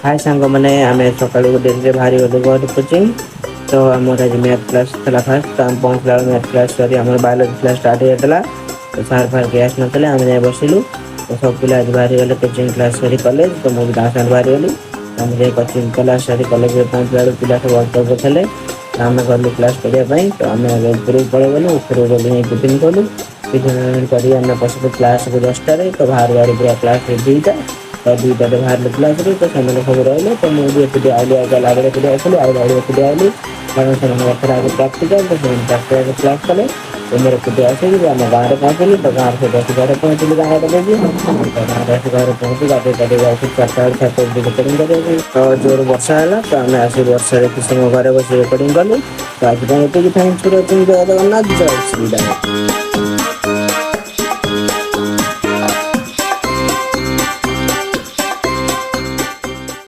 हाय सांग मैंने आम सका डेरी बाहरी गलु घर कोचिंग। तो आम आज मैथ क्लास था फास्ट तो आम पहुँचला मैथ क्लास सरी आम बायोलोजी क्लास स्टार्ट होता। तो सार फार के आस ना आम जाए बसिलु। तो सब पिला आज बाहरी गले कोचिंग क्लास सरी कॉलेज। तो मुझे साथ बाहरी गली आम जाए कोचिंग क्लास सरी कॉलेज पहुँचला पिला सब वर्क थे। आम गलु क्लास करने तो आम ऊपर पलि गलु ऊपर गलु टिफिन कलु टिफिन कर पशु क्लास को 10टार तो बाहर बाहर पूरा क्लास 2टा तो 2टार बाहर क्लास तो से सब रही तो मुझे एपटे आइली आगे एपटे आसली एपटे आइली कारण से आगे प्राक्टिकल तो प्राक्टिकल क्लास कले तो मेरे एपटे आसिक आम गाँव पहुँचली तो गाँव से 10 घर पहुँचली गाँव लगे तो गाँव 10 घर पहुँची गाधे गाधे चार छत रिकॉर्डिंग कर तो जोर वर्षा है तो आम आस वर्षा किस समय घर बस रिकॉर्डिंग कलु तो आज ये थैंक्स फॉर वाचिंग। जय जगन्नाथ जय श्री राम।